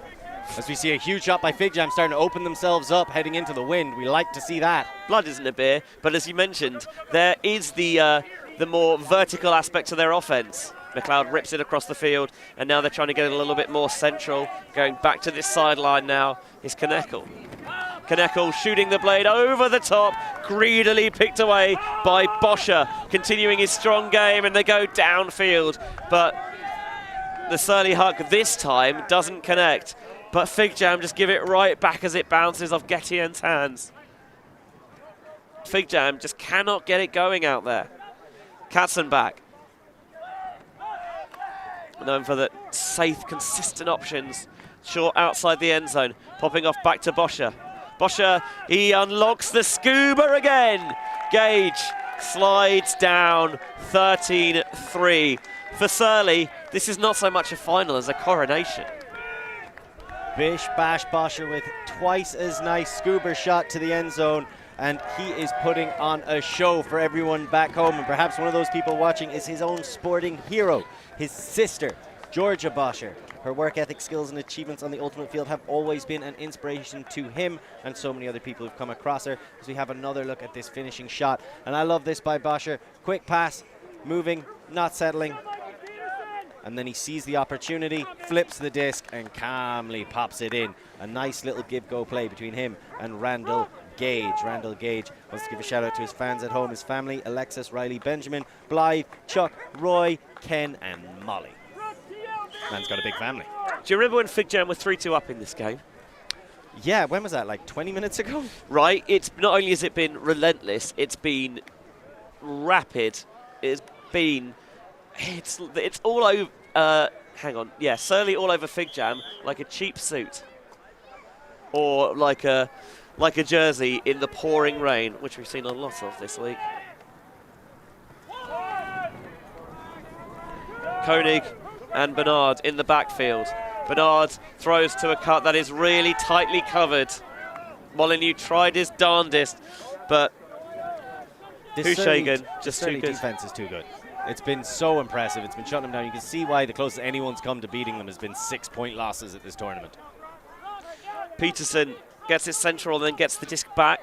as we see a huge shot by FIGJAM starting to open themselves up, heading into the wind, we like to see that. Blood isn't a beer, but as you mentioned, there is the more vertical aspect to their offense. McLeod rips it across the field, and now they're trying to get it a little bit more central. Going back to this sideline now is Kneckel. Kneckel shooting the blade over the top, greedily picked away by Boscher, continuing his strong game, and they go downfield. But the Surly Huck this time doesn't connect. But FIGJAM just give it right back as it bounces off Getien's hands. FIGJAM just cannot get it going out there. Katzenbach, known for the safe, consistent options. Short outside the end zone, popping off back to Boscher. Boscher, he unlocks the scuba again. Gage slides down 13-3. For Surly, this is not so much a final as a coronation. Bish Bash Boscher with twice as nice scuba shot to the end zone, and he is putting on a show for everyone back home, and perhaps one of those people watching is his own sporting hero, his sister, Georgia Boscher. Her work ethic, skills and achievements on the ultimate field have always been an inspiration to him and so many other people who've come across her. As we have another look at this finishing shot, and I love this by Boscher. Quick pass, moving, not settling. And then he sees the opportunity, flips the disc, and calmly pops it in. A nice little give-go play between him and Randall Gage. Randall Gage wants to give a shout-out to his fans at home, his family, Alexis, Riley, Benjamin, Blythe, Chuck, Roy, Ken, and Molly. Man's got a big family. Do you remember when FIGJAM were 3-2 up in this game? Yeah, when was that, like 20 minutes ago? Right, it's not only has it been relentless, it's been rapid, it's all over, hang on, yeah, Surly all over FIGJAM like a cheap suit. Or like a jersey in the pouring rain, which we've seen a lot of this week. Koenig and Bernard in the backfield. Bernard throws to a cut that is really tightly covered. Molyneux tried his darndest, but Hushagan just too good. Defense is too good. It's been so impressive. It's been shutting them down. You can see why the closest anyone's come to beating them has been 6-point losses at this tournament. Peterson gets his central and then gets the disc back.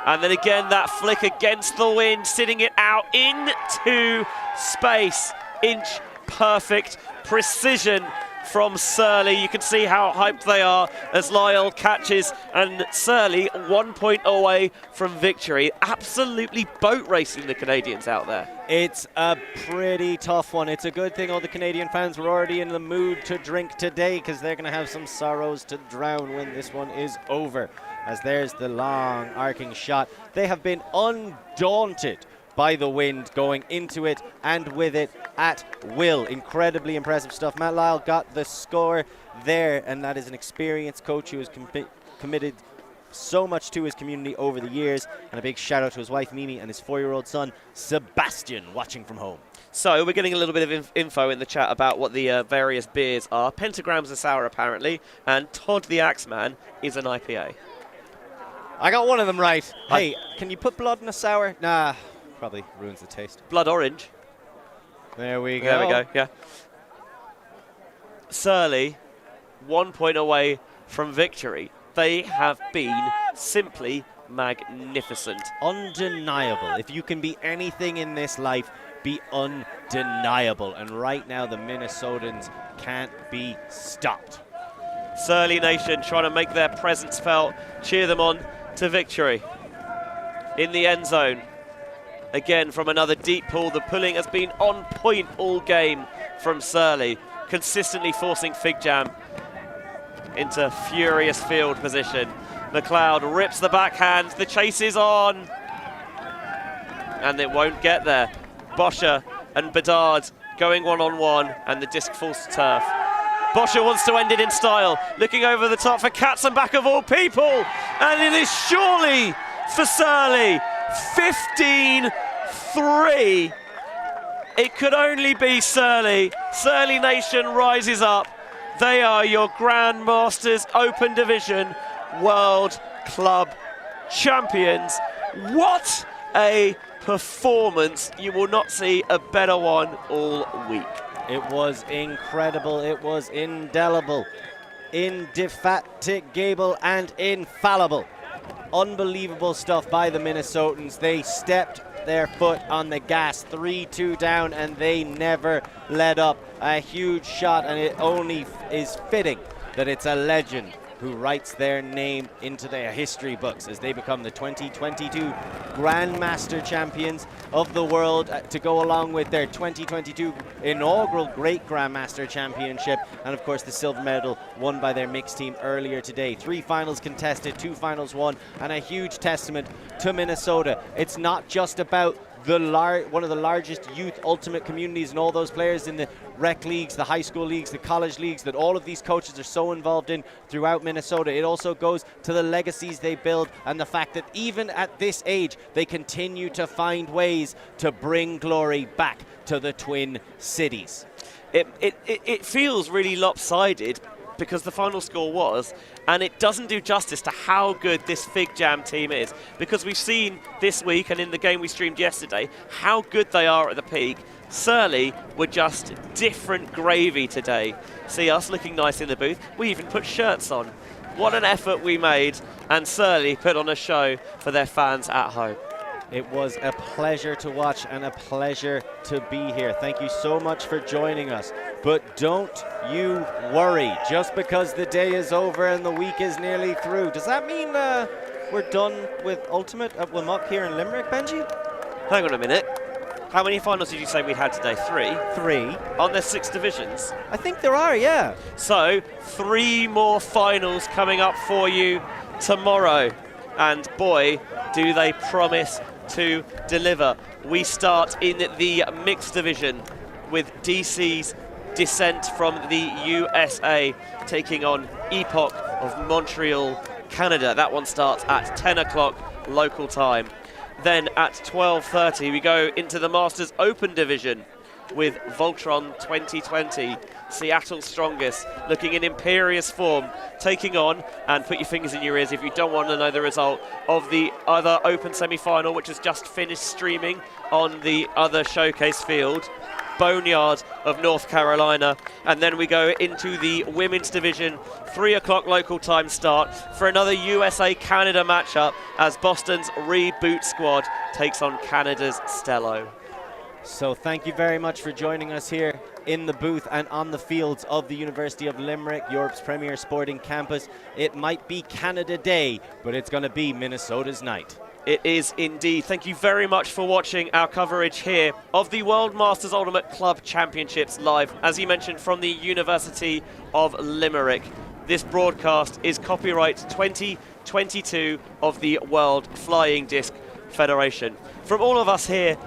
And then again, that flick against the wind, sitting it out into space. Inch perfect precision from Surly. You can see how hyped they are as Lyle catches, and Surly 1 point away from victory. Absolutely boat racing the Canadians out there. It's a pretty tough one. It's a good thing all the Canadian fans were already in the mood to drink today, because they're going to have some sorrows to drown when this one is over. As there's the long arcing shot. They have been undaunted by the wind, going into it and with it at will. Incredibly impressive stuff. Matt Lyle got the score there, and that is an experienced coach who has committed so much to his community over the years. And a big shout out to his wife Mimi and his 4-year-old son Sebastian, watching from home. So we're getting a little bit of info in the chat about what the various beers are. Pentagram's a sour apparently, and Todd the Axeman is an IPA. I got one of them right. Hey, can you put blood in a sour? Nah, probably ruins the taste. Blood orange. There we go. There we go, yeah. Surly, 1 point away from victory. They have been simply magnificent. Undeniable. If you can be anything in this life, be undeniable. And right now, the Minnesotans can't be stopped. Surly Nation trying to make their presence felt, cheer them on to victory. In the end zone, again from another deep pull. The pulling has been on point all game from Surly, consistently forcing FIGJAM into furious field position. McLeod rips the backhand, the chase is on, and it won't get there. Boscher and Bedard going one-on-one, and the disc falls to turf. Boscher wants to end it in style, looking over the top for Katzenbach of all people, and it is surely for Surly. 15-3. It could only be Surly. Surly Nation rises up. They are your Grandmasters Open Division World Club Champions. What a performance. You will not see a better one all week. It was incredible. It was indelible, indefatigable, and infallible. Unbelievable stuff by the Minnesotans. They stepped their foot on the gas, 3-2 down, and they never let up. A huge shot, and it only is fitting that it's a legend who writes their name into their history books as they become the 2022 Grandmaster Champions of the world, to go along with their 2022 inaugural Great Grandmaster Championship, and of course the silver medal won by their mixed team earlier today. 3 finals contested, 2 finals won, and a huge testament to Minnesota. It's not just about one of the largest youth ultimate communities, and all those players in the rec leagues, the high school leagues, the college leagues that all of these coaches are so involved in throughout Minnesota. It also goes to the legacies they build, and the fact that even at this age they continue to find ways to bring glory back to the Twin Cities. It feels really lopsided because the final score was, and it doesn't do justice to how good this FIGJAM team is, because we've seen this week and in the game we streamed yesterday how good they are at the peak. Surly were just different gravy today. See us looking nice in the booth. We even put shirts on. What an effort we made, and Surly put on a show for their fans at home. It was a pleasure to watch and a pleasure to be here. Thank you so much for joining us. But don't you worry, just because the day is over and the week is nearly through. Does that mean we're done with Ultimate at WMUCC here in Limerick, Benji? Hang on a minute. How many finals did you say we had today? 3? 3. Aren't there 6 divisions? I think there are, yeah. So 3 more finals coming up for you tomorrow. And boy, do they promise to deliver. We start in the mixed division with DC's descent from the USA taking on Epoch of Montreal, Canada. That one starts at 10 o'clock local time. Then at 12:30 we go into the Masters Open division. with Voltron 2020. Seattle's strongest, looking in imperious form, taking on, and put your fingers in your ears if you don't want to know the result of the other open semi-final, which has just finished streaming on the other showcase field, Boneyard of North Carolina. And then we go into the women's division, 3 o'clock local time start for another USA-Canada matchup as Boston's Reboot squad takes on Canada's Stello. So thank you very much for joining us here in the booth and on the fields of the University of Limerick, Europe's premier sporting campus. It might be Canada Day, but it's going to be Minnesota's night. It is indeed. Thank you very much for watching our coverage here of the World Masters Ultimate Club Championships live, as you mentioned, from the University of Limerick. This broadcast is copyright 2022 of the World Flying Disc Federation. From all of us here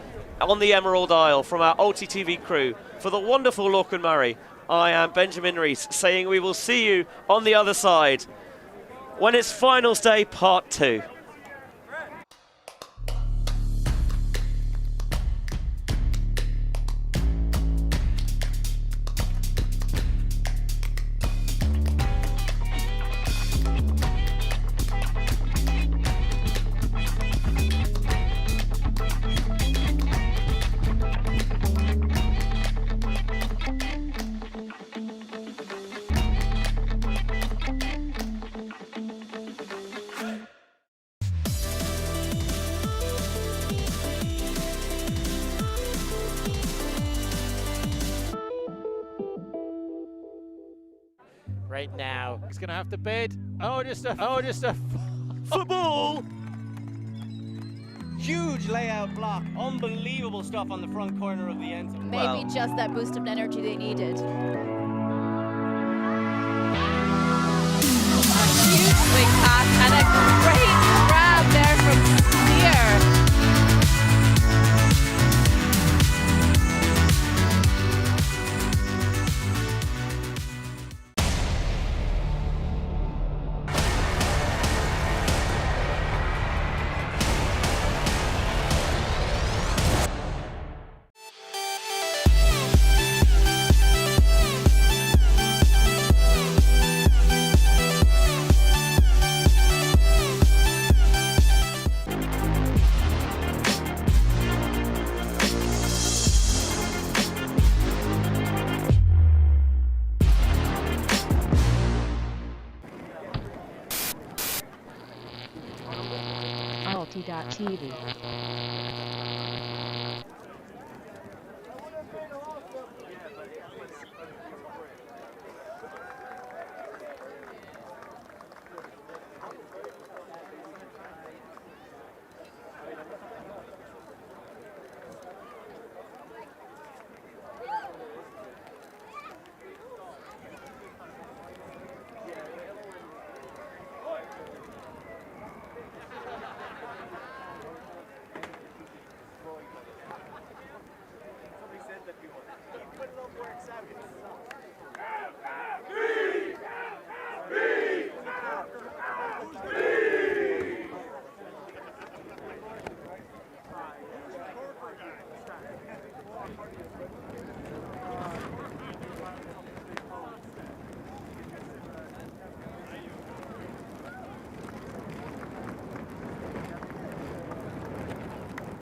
on the Emerald Isle, from our Ulti TV crew, for the wonderful Lorcan Murray, I am Benjamin Rees, saying we will see you on the other side when it's Finals Day Part 2. Right now, he's going to have to bid. Just a Football! Huge layout block. Unbelievable stuff on the front corner of the end zone. Maybe just that boost of energy they needed. Huge swing pass and a great grab there from Céad. fáilte.tv